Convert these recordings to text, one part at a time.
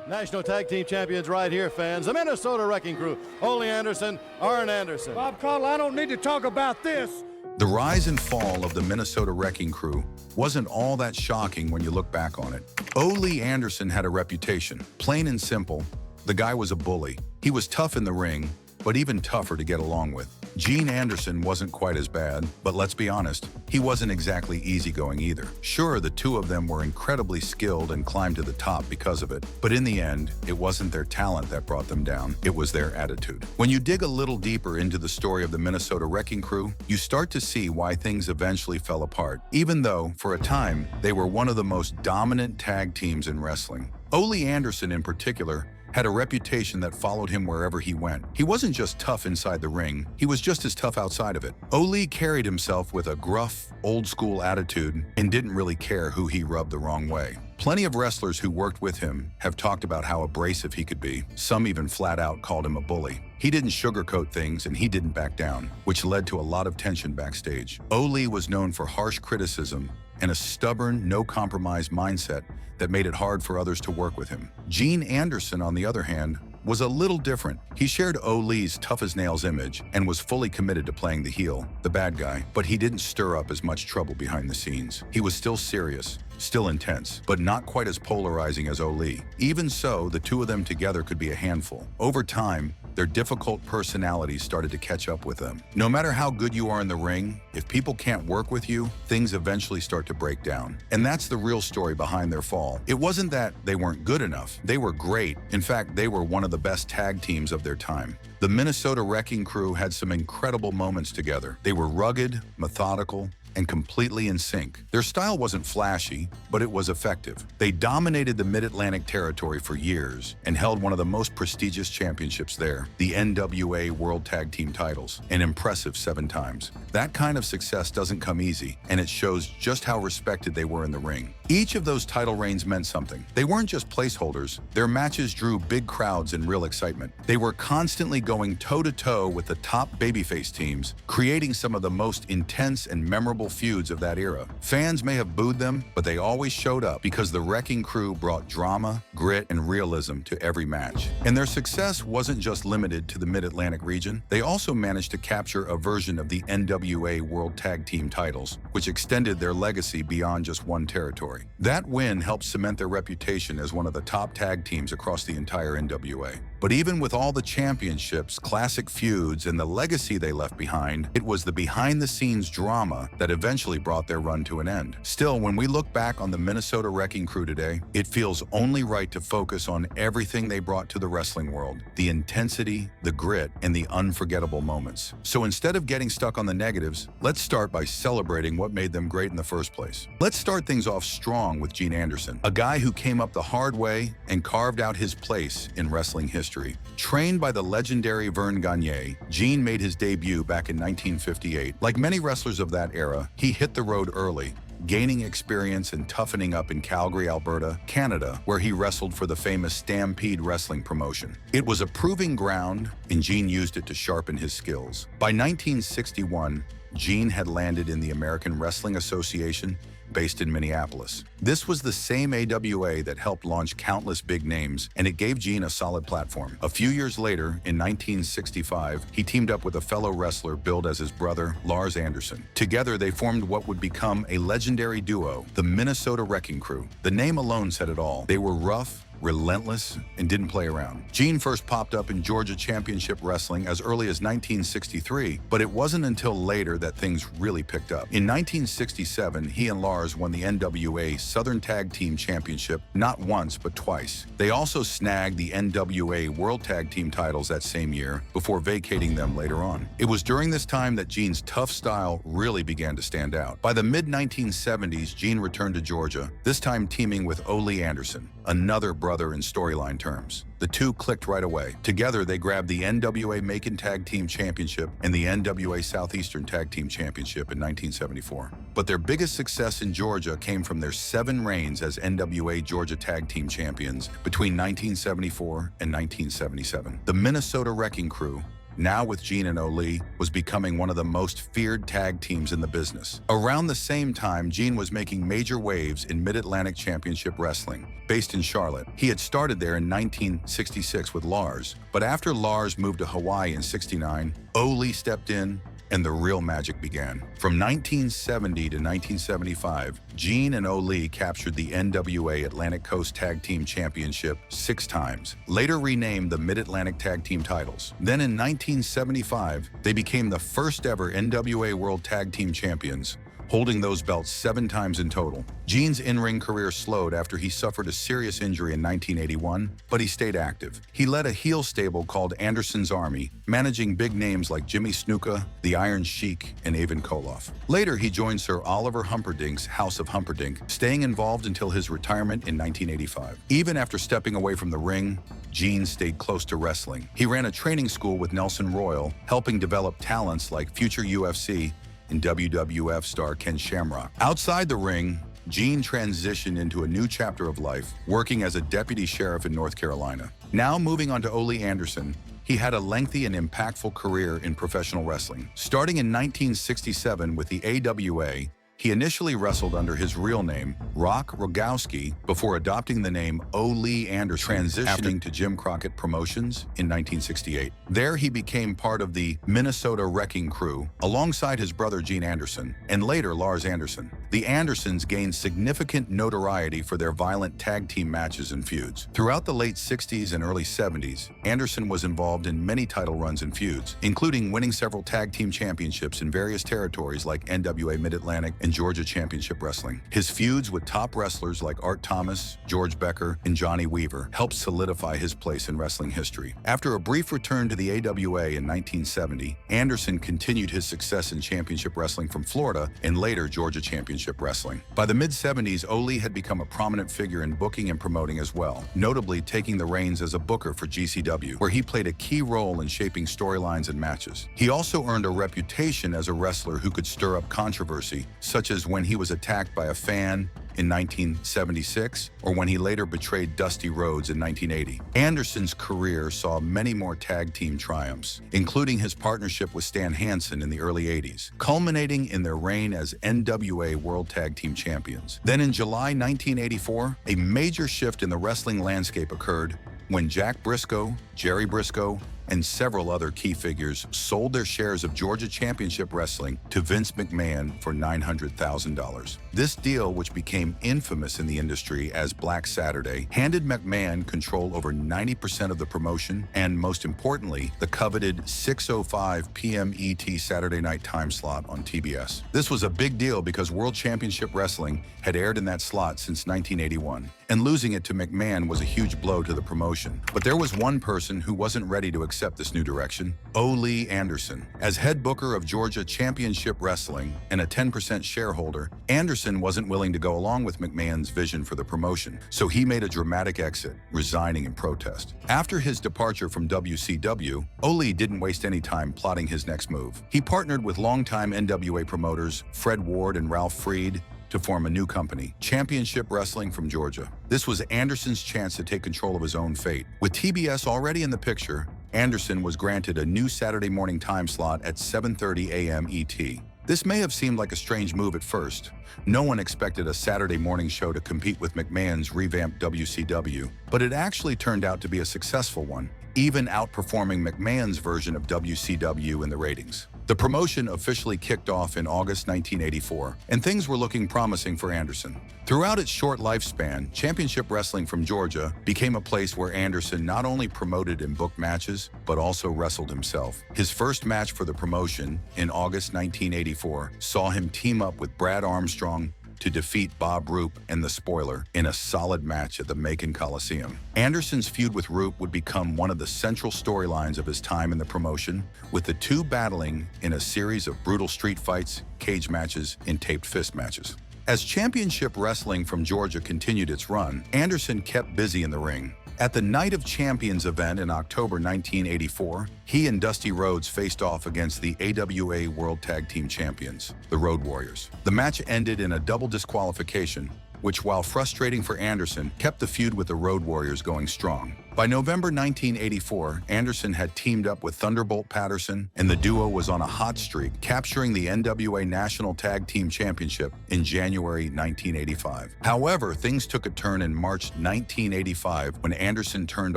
National Tag Team Champions right here, fans. The Minnesota Wrecking Crew, Ole Anderson, Arn Anderson. Bob Caudle, I don't need to talk about this. The rise and fall of the Minnesota Wrecking Crew wasn't all that shocking when you look back on it. Ole Anderson had a reputation. Plain and simple, the guy was a bully. He was tough in the ring, but even tougher to get along with. Gene Anderson wasn't quite as bad, but let's be honest, he wasn't exactly easygoing either. Sure, the two of them were incredibly skilled and climbed to the top because of it, but in the end, it wasn't their talent that brought them down, it was their attitude. When you dig a little deeper into the story of the Minnesota Wrecking Crew, you start to see why things eventually fell apart, even though, for a time, they were one of the most dominant tag teams in wrestling. Ole Anderson, in particular, had a reputation that followed him wherever he went. He wasn't just tough inside the ring, he was just as tough outside of it. Ole carried himself with a gruff, old-school attitude and didn't really care who he rubbed the wrong way. Plenty of wrestlers who worked with him have talked about how abrasive he could be. Some even flat out called him a bully. He didn't sugarcoat things and he didn't back down, which led to a lot of tension backstage. Ole was known for harsh criticism and a stubborn, no-compromise mindset that made it hard for others to work with him. Gene Anderson, on the other hand, was a little different. He shared Ole's tough-as-nails image and was fully committed to playing the heel, the bad guy, but he didn't stir up as much trouble behind the scenes. He was still serious, still intense, but not quite as polarizing as Ole. Even so, the two of them together could be a handful. Over time, their difficult personalities started to catch up with them. No matter how good you are in the ring, if people can't work with you, things eventually start to break down. And that's the real story behind their fall. It wasn't that they weren't good enough. They were great. In fact, they were one of the best tag teams of their time. The Minnesota Wrecking Crew had some incredible moments together. They were rugged, methodical, and completely in sync. Their style wasn't flashy, but it was effective. They dominated the Mid-Atlantic territory for years and held one of the most prestigious championships there, the NWA World Tag Team titles, an impressive 7 times. That kind of success doesn't come easy, and it shows just how respected they were in the ring. Each of those title reigns meant something. They weren't just placeholders. Their matches drew big crowds and real excitement. They were constantly going toe-to-toe with the top babyface teams, creating some of the most intense and memorable feuds of that era. Fans may have booed them, but they always showed up because the Wrecking Crew brought drama, grit, and realism to every match. And their success wasn't just limited to the Mid-Atlantic region. They also managed to capture a version of the NWA World Tag Team titles, which extended their legacy beyond just one territory. That win helped cement their reputation as one of the top tag teams across the entire NWA. But even with all the championships, classic feuds, and the legacy they left behind, it was the behind-the-scenes drama that eventually brought their run to an end. Still, when we look back on the Minnesota Wrecking Crew today, it feels only right to focus on everything they brought to the wrestling world, the intensity, the grit, and the unforgettable moments. So instead of getting stuck on the negatives, let's start by celebrating what made them great in the first place. Let's start things off strong with Gene Anderson, a guy who came up the hard way and carved out his place in wrestling history. Trained by the legendary Verne Gagne, Gene made his debut back in 1958. Like many wrestlers of that era, he hit the road early, gaining experience and toughening up in Calgary, Alberta, Canada, where he wrestled for the famous Stampede Wrestling promotion. It was a proving ground, and Gene used it to sharpen his skills. By 1961, Gene had landed in the American Wrestling Association, based in Minneapolis. This was the same AWA that helped launch countless big names, and it gave Gene a solid platform. A few years later, in 1965, he teamed up with a fellow wrestler billed as his brother, Lars Anderson. Together, they formed what would become a legendary duo, the Minnesota Wrecking Crew. The name alone said it all. They were rough, relentless, and didn't play around. Gene first popped up in Georgia Championship Wrestling as early as 1963, but it wasn't until later that things really picked up. In 1967, he and Lars won the NWA Southern Tag Team Championship not once, but twice. They also snagged the NWA World Tag Team titles that same year before vacating them later on. It was during this time that Gene's tough style really began to stand out. By the mid-1970s, Gene returned to Georgia, this time teaming with Ole Anderson, another brother in storyline terms. The two clicked right away. Together, they grabbed the NWA Macon Tag Team Championship and the NWA Southeastern Tag Team Championship in 1974. But their biggest success in Georgia came from their 7 reigns as NWA Georgia Tag Team Champions between 1974 and 1977. The Minnesota Wrecking Crew now with Gene and Ole, was becoming one of the most feared tag teams in the business. Around the same time, Gene was making major waves in Mid-Atlantic Championship Wrestling, based in Charlotte. He had started there in 1966 with Lars, but after Lars moved to Hawaii in '69, Ole stepped in, and the real magic began. From 1970 to 1975, Gene and Ole captured the NWA Atlantic Coast Tag Team Championship 6 times, later renamed the Mid-Atlantic Tag Team titles. Then in 1975, they became the first ever NWA World Tag Team Champions, holding those belts 7 times in total. Gene's in-ring career slowed after he suffered a serious injury in 1981, but he stayed active. He led a heel stable called Anderson's Army, managing big names like Jimmy Snuka, the Iron Sheik, and Avon Koloff. Later, he joined Sir Oliver Humperdinck's House of Humperdinck, staying involved until his retirement in 1985. Even after stepping away from the ring, Gene stayed close to wrestling. He ran a training school with Nelson Royal, helping develop talents like future UFC and WWF star Ken Shamrock. Outside the ring, Gene transitioned into a new chapter of life, working as a deputy sheriff in North Carolina. Now moving on to Ole Anderson, he had a lengthy and impactful career in professional wrestling. Starting in 1967 with the AWA, he initially wrestled under his real name, Rock Rogowski, before adopting the name Ole Anderson, transitioning to Jim Crockett Promotions in 1968. There he became part of the Minnesota Wrecking Crew, alongside his brother Gene Anderson, and later Lars Anderson. The Andersons gained significant notoriety for their violent tag team matches and feuds. Throughout the late 60s and early 70s, Anderson was involved in many title runs and feuds, including winning several tag team championships in various territories like NWA Mid-Atlantic and Georgia Championship Wrestling. His feuds with top wrestlers like Art Thomas, George Becker, and Johnny Weaver helped solidify his place in wrestling history. After a brief return to the AWA in 1970, Anderson continued his success in championship wrestling from Florida and later Georgia Championship Wrestling. By the mid-70s, Ole had become a prominent figure in booking and promoting as well, notably taking the reins as a booker for GCW, where he played a key role in shaping storylines and matches. He also earned a reputation as a wrestler who could stir up controversy, such as when he was attacked by a fan in 1976, or when he later betrayed Dusty Rhodes in 1980. Anderson's career saw many more tag team triumphs, including his partnership with Stan Hansen in the early 80s, culminating in their reign as NWA World Tag Team Champions. Then in July 1984, a major shift in the wrestling landscape occurred when Jack Briscoe, Jerry Briscoe, and several other key figures sold their shares of Georgia Championship Wrestling to Vince McMahon for $900,000. This deal, which became infamous in the industry as Black Saturday, handed McMahon control over 90% of the promotion and, most importantly, the coveted 6:05 p.m. ET Saturday night time slot on TBS. This was a big deal because World Championship Wrestling had aired in that slot since 1981, and losing it to McMahon was a huge blow to the promotion. But there was one person who wasn't ready to accept this new direction: Ole Anderson. As head booker of Georgia Championship Wrestling and a 10% shareholder, Anderson wasn't willing to go along with McMahon's vision for the promotion, so he made a dramatic exit, resigning in protest. After his departure from WCW, Ole didn't waste any time plotting his next move. He partnered with longtime NWA promoters Fred Ward and Ralph Freed to form a new company, Championship Wrestling from Georgia. This was Anderson's chance to take control of his own fate. With TBS already in the picture, Anderson was granted a new Saturday morning time slot at 7:30 a.m. ET. This may have seemed like a strange move at first. No one expected a Saturday morning show to compete with McMahon's revamped WCW, but it actually turned out to be a successful one, even outperforming McMahon's version of WCW in the ratings. The promotion officially kicked off in August 1984, and things were looking promising for Anderson. Throughout its short lifespan, Championship Wrestling from Georgia became a place where Anderson not only promoted and booked matches, but also wrestled himself. His first match for the promotion in August 1984 saw him team up with Brad Armstrong to defeat Bob Roop and the Spoiler in a solid match at the Macon Coliseum. Anderson's feud with Roop would become one of the central storylines of his time in the promotion, with the two battling in a series of brutal street fights, cage matches, and taped fist matches. As Championship Wrestling from Georgia continued its run, Anderson kept busy in the ring. At the Night of Champions event in October 1984, he and Dusty Rhodes faced off against the AWA World Tag Team Champions, the Road Warriors. The match ended in a double disqualification, which, while frustrating for Anderson, kept the feud with the Road Warriors going strong. By November 1984, Anderson had teamed up with Thunderbolt Patterson, and the duo was on a hot streak, capturing the NWA National Tag Team Championship in January 1985. However, things took a turn in March 1985 when Anderson turned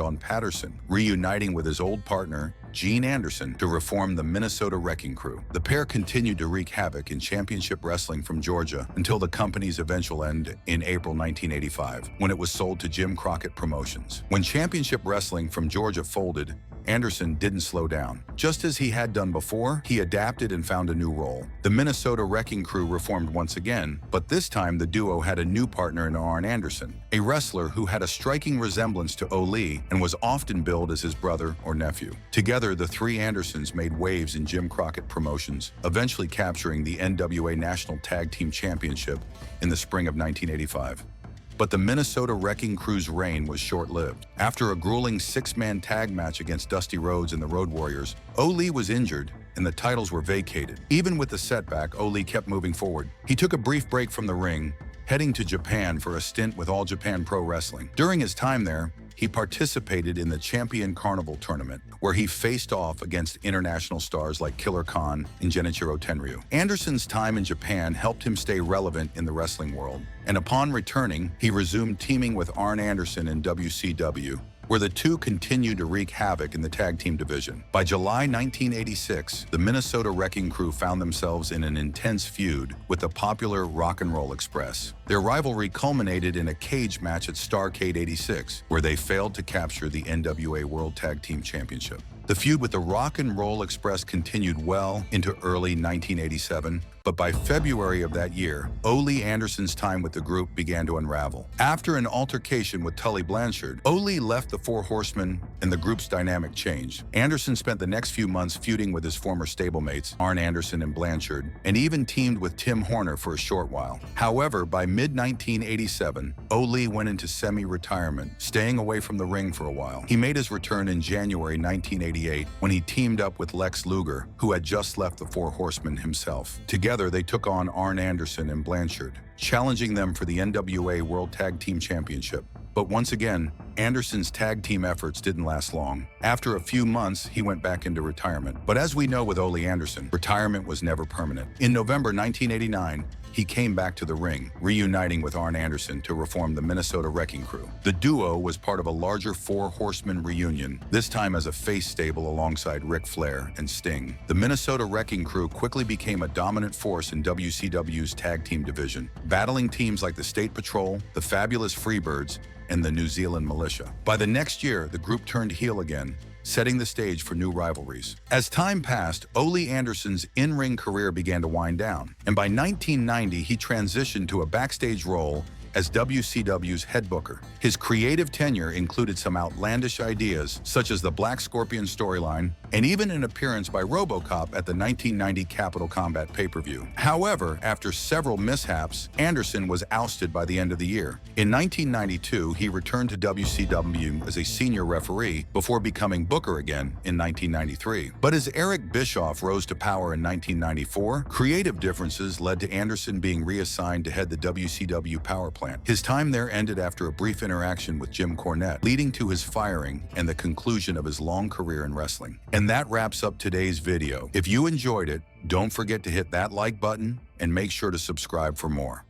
on Patterson, reuniting with his old partner, Gene Anderson, to reform the Minnesota Wrecking Crew. The pair continued to wreak havoc in championship wrestling from Georgia until the company's eventual end in April 1985, when it was sold to Jim Crockett Promotions. When Championship Wrestling from Georgia folded, Anderson didn't slow down. Just as he had done before, he adapted and found a new role. The Minnesota Wrecking Crew reformed once again, but this time the duo had a new partner in Arn Anderson, a wrestler who had a striking resemblance to Ole and was often billed as his brother or nephew. Together, the three Andersons made waves in Jim Crockett Promotions, eventually capturing the NWA National Tag Team Championship in the spring of 1985. But the Minnesota Wrecking Crew's reign was short-lived. After a grueling six-man tag match against Dusty Rhodes and the Road Warriors, Ole was injured and the titles were vacated. Even with the setback, Ole kept moving forward. He took a brief break from the ring, heading to Japan for a stint with All Japan Pro Wrestling. During his time there, he participated in the Champion Carnival tournament, where he faced off against international stars like Killer Khan and Genichiro Tenryu. Anderson's time in Japan helped him stay relevant in the wrestling world, and upon returning, he resumed teaming with Arn Anderson in WCW, where the two continued to wreak havoc in the tag team division. By July 1986, the Minnesota Wrecking Crew found themselves in an intense feud with the popular Rock and Roll Express. Their rivalry culminated in a cage match at Starrcade '86, where they failed to capture the NWA World Tag Team Championship. The feud with the Rock and Roll Express continued well into early 1987, but by February of that year, Ole Anderson's time with the group began to unravel. After an altercation with Tully Blanchard, Ole left the Four Horsemen and the group's dynamic changed. Anderson spent the next few months feuding with his former stablemates, Arn Anderson and Blanchard, and even teamed with Tim Horner for a short while. However, by mid-1987, Ole went into semi-retirement, staying away from the ring for a while. He made his return in January 1988 when he teamed up with Lex Luger, who had just left the Four Horsemen himself. Together, they took on Arn Anderson and Blanchard, challenging them for the NWA World Tag Team Championship. But once again, Anderson's tag team efforts didn't last long. After a few months, he went back into retirement. But as we know with Ole Anderson, retirement was never permanent. In November 1989, he came back to the ring, reuniting with Arn Anderson to reform the Minnesota Wrecking Crew. The duo was part of a larger Four Horsemen reunion, this time as a face stable alongside Ric Flair and Sting. The Minnesota Wrecking Crew quickly became a dominant force in WCW's tag team division, battling teams like the State Patrol, the Fabulous Freebirds, and the New Zealand Militia. By the next year, the group turned heel again, setting the stage for new rivalries. As time passed, Ole Anderson's in-ring career began to wind down, and by 1990, he transitioned to a backstage role as WCW's head booker. His creative tenure included some outlandish ideas, such as the Black Scorpion storyline, and even an appearance by RoboCop at the 1990 Capital Combat pay-per-view. However, after several mishaps, Anderson was ousted by the end of the year. In 1992, he returned to WCW as a senior referee before becoming booker again in 1993. But as Eric Bischoff rose to power in 1994, creative differences led to Anderson being reassigned to head the WCW power plant. His time there ended after a brief interaction with Jim Cornette, leading to his firing and the conclusion of his long career in wrestling. And that wraps up today's video. If you enjoyed it, don't forget to hit that like button and make sure to subscribe for more.